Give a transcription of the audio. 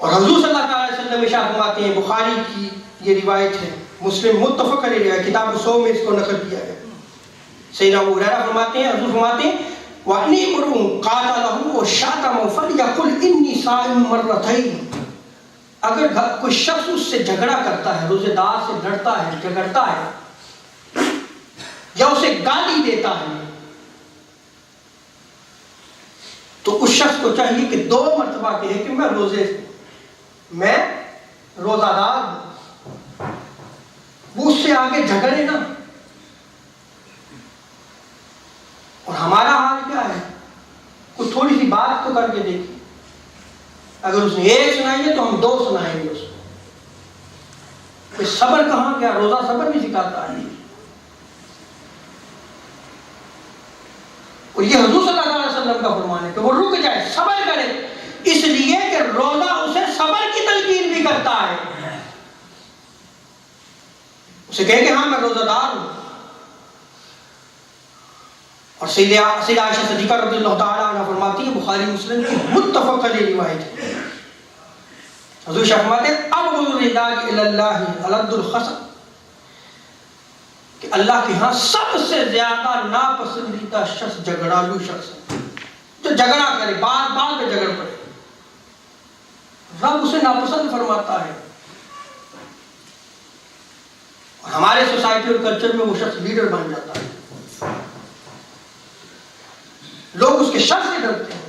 और हुजूर सल्लल्लाहु अलैहि वसल्लम इरशाद फरमाते हैं, बुखारी की ये रिवायत है, मुस्लिम मुत्तफक अलैह है, किताब सौ में इसको नकल किया गया। सैयदना अबू हुरैरा फरमाते हैं, हुजूर फरमाते हैं वअनी मरुन कातलहु व शातमहु फलयकुल इन्नी साइम मर्रतैन। अगर कोई शख्स उससे झगड़ा करता है, रोजेदार से लड़ता है, झगड़ता है या उसे गाली देता है, तो उस शख्स को चाहिए कि 2 मरतबा कहे कि मैं रोजादार हूं। वो उससे आगे झगड़े ना। और हमारा हाल क्या है, कुछ थोड़ी सी बात तो करके देखिए, अगर उसने 1 सुनाई है तो हम 2 सुनाएंगे उसको। कोई सब्र कहां गया, रोजा सब्र नहीं सिखाता है। और ये हुजूर सल्लल्लाहु अलैहि वसल्लम का फरमान है कि वो रुक जाए, सब्र करे, इसलिए कि रोजा उसे सब्र की तलकीन भी करता है। उसे कहे कि हाँ मैं रोजादार हूं। और सैयदा आयशा सिद्दीक़ा रज़ियल्लाहु ताला अन्हा फरमाती है, बुखारी मुस्लिम की मुत्तफ़क़ अलैह रिवायत है, हुजूर फरमाते हैं अबग़ुज़ुल्लाहि इलल्लाहि अलद्दुल ख़सम, कि अल्लाह के यहाँ सबसे ज्यादा नापसंदीदा शख्स झगड़ालू शख्स है, जो झगड़ा करे, बार बार में झगड़ पड़े, रब उसे नापसंद फरमाता है। और हमारे सोसाइटी और कल्चर में वो शख्स लीडर बन जाता है, लोग उसके शर से डरते हैं।